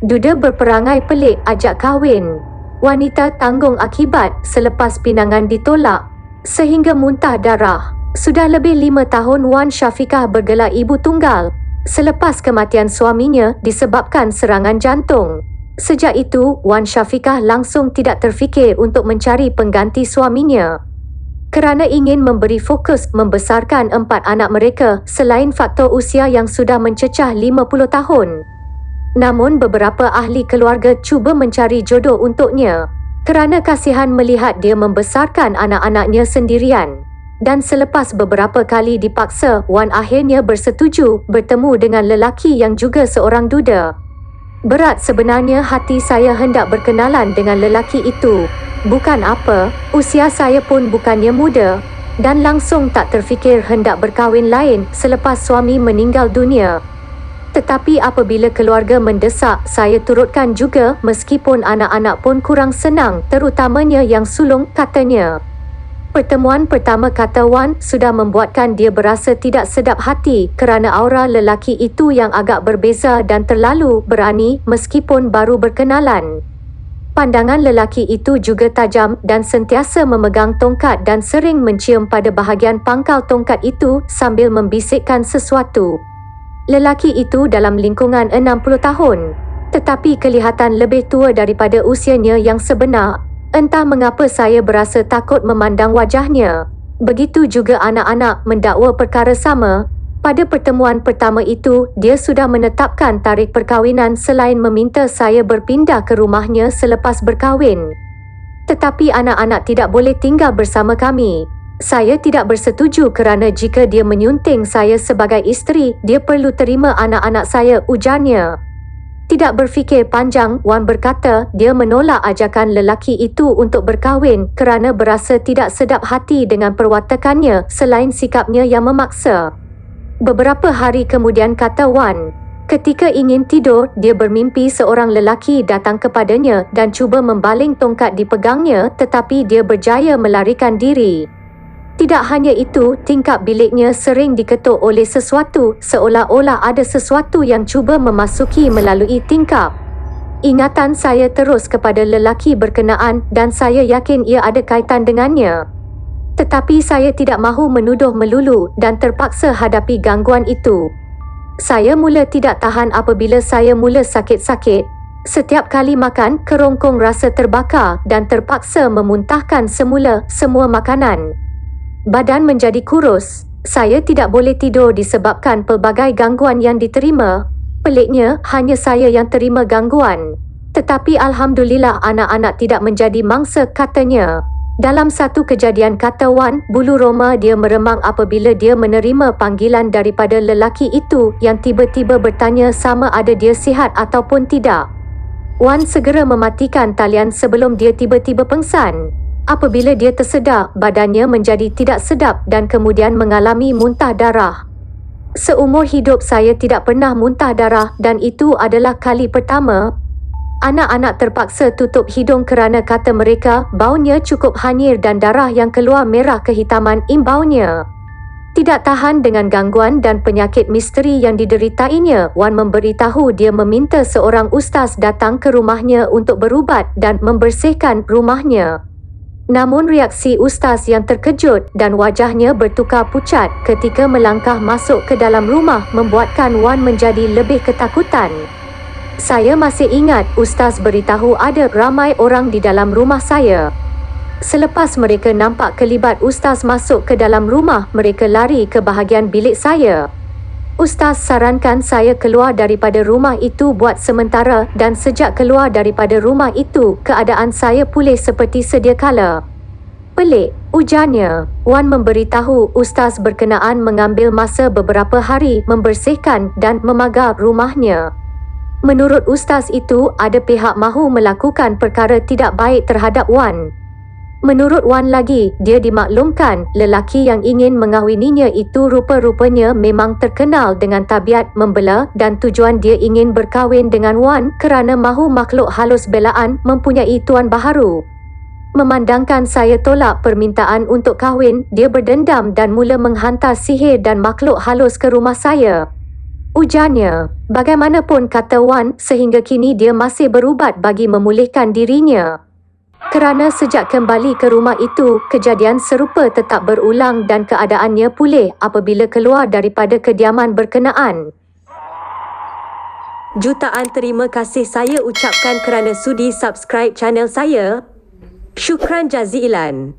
Duda berperangai pelik ajak kahwin. Wanita tanggung akibat selepas pinangan ditolak sehingga muntah darah. Sudah lebih 5 tahun Wan Syafiqah bergelar ibu tunggal selepas kematian suaminya disebabkan serangan jantung. Sejak itu, Wan Syafiqah langsung tidak terfikir untuk mencari pengganti suaminya. Kerana ingin memberi fokus membesarkan 4 anak mereka selain faktor usia yang sudah mencecah 50 tahun. Namun beberapa ahli keluarga cuba mencari jodoh untuknya kerana kasihan melihat dia membesarkan anak-anaknya sendirian. Dan selepas beberapa kali dipaksa, Wan akhirnya bersetuju bertemu dengan lelaki yang juga seorang duda. Berat sebenarnya hati saya hendak berkenalan dengan lelaki itu. Bukan apa, usia saya pun bukannya muda dan langsung tak terfikir hendak berkahwin lain selepas suami meninggal dunia. Tetapi apabila keluarga mendesak, saya turutkan juga meskipun anak-anak pun kurang senang, terutamanya yang sulung, katanya. Pertemuan pertama, kata Wan, sudah membuatkan dia berasa tidak sedap hati kerana aura lelaki itu yang agak berbeza dan terlalu berani meskipun baru berkenalan. Pandangan lelaki itu juga tajam dan sentiasa memegang tongkat dan sering mencium pada bahagian pangkal tongkat itu sambil membisikkan sesuatu. Lelaki itu dalam lingkungan 60 tahun, tetapi kelihatan lebih tua daripada usianya yang sebenar. Entah mengapa saya berasa takut memandang wajahnya. Begitu juga anak-anak mendakwa perkara sama. Pada pertemuan pertama itu, dia sudah menetapkan tarikh perkahwinan selain meminta saya berpindah ke rumahnya selepas berkahwin. Tetapi anak-anak tidak boleh tinggal bersama kami. Saya tidak bersetuju kerana jika dia menyunting saya sebagai isteri, dia perlu terima anak-anak saya, ujarnya. Tidak berfikir panjang, Wan berkata dia menolak ajakan lelaki itu untuk berkahwin kerana berasa tidak sedap hati dengan perwatakannya selain sikapnya yang memaksa. Beberapa hari kemudian, kata Wan, ketika ingin tidur, dia bermimpi seorang lelaki datang kepadanya dan cuba membaling tongkat dipegangnya, tetapi dia berjaya melarikan diri. Tidak hanya itu, tingkap biliknya sering diketuk oleh sesuatu, seolah-olah ada sesuatu yang cuba memasuki melalui tingkap. Ingatan saya terus kepada lelaki berkenaan dan saya yakin ia ada kaitan dengannya. Tetapi saya tidak mahu menuduh melulu dan terpaksa hadapi gangguan itu. Saya mula tidak tahan apabila saya mula sakit-sakit. Setiap kali makan, kerongkong rasa terbakar dan terpaksa memuntahkan semua makanan. Badan menjadi kurus. Saya tidak boleh tidur disebabkan pelbagai gangguan yang diterima. Peliknya, hanya saya yang terima gangguan. Tetapi Alhamdulillah anak-anak tidak menjadi mangsa, katanya. Dalam satu kejadian, kata Wan, bulu roma dia meremang apabila dia menerima panggilan daripada lelaki itu yang tiba-tiba bertanya sama ada dia sihat ataupun tidak. Wan segera mematikan talian sebelum dia tiba-tiba pengsan. Apabila dia tersedar, badannya menjadi tidak sedap dan kemudian mengalami muntah darah. Seumur hidup saya tidak pernah muntah darah dan itu adalah kali pertama. Anak-anak terpaksa tutup hidung kerana kata mereka baunya cukup hanyir dan darah yang keluar merah kehitaman imbaunya. Tidak tahan dengan gangguan dan penyakit misteri yang dideritainya, Wan memberitahu dia meminta seorang ustaz datang ke rumahnya untuk berubat dan membersihkan rumahnya. Namun reaksi ustaz yang terkejut dan wajahnya bertukar pucat ketika melangkah masuk ke dalam rumah membuatkan Wan menjadi lebih ketakutan. Saya masih ingat ustaz beritahu ada ramai orang di dalam rumah saya. Selepas mereka nampak kelibat ustaz masuk ke dalam rumah, mereka lari ke bahagian bilik saya. Ustaz sarankan saya keluar daripada rumah itu buat sementara dan sejak keluar daripada rumah itu, keadaan saya pulih seperti sedia kala. Pelik, ujarnya. Wan memberitahu ustaz berkenaan mengambil masa beberapa hari membersihkan dan memagar rumahnya. Menurut ustaz itu, ada pihak mahu melakukan perkara tidak baik terhadap Wan. Menurut Wan lagi, dia dimaklumkan lelaki yang ingin mengahwininya itu rupa-rupanya memang terkenal dengan tabiat membela dan tujuan dia ingin berkahwin dengan Wan kerana mahu makhluk halus belaan mempunyai tuan baharu. Memandangkan saya tolak permintaan untuk kahwin, dia berdendam dan mula menghantar sihir dan makhluk halus ke rumah saya. Ujarnya, bagaimanapun kata Wan, sehingga kini dia masih berubat bagi memulihkan dirinya. Kerana sejak kembali ke rumah itu, kejadian serupa tetap berulang dan keadaannya pulih apabila keluar daripada kediaman berkenaan. Jutaan terima kasih saya ucapkan kerana sudi subscribe channel saya. Syukran jazilan.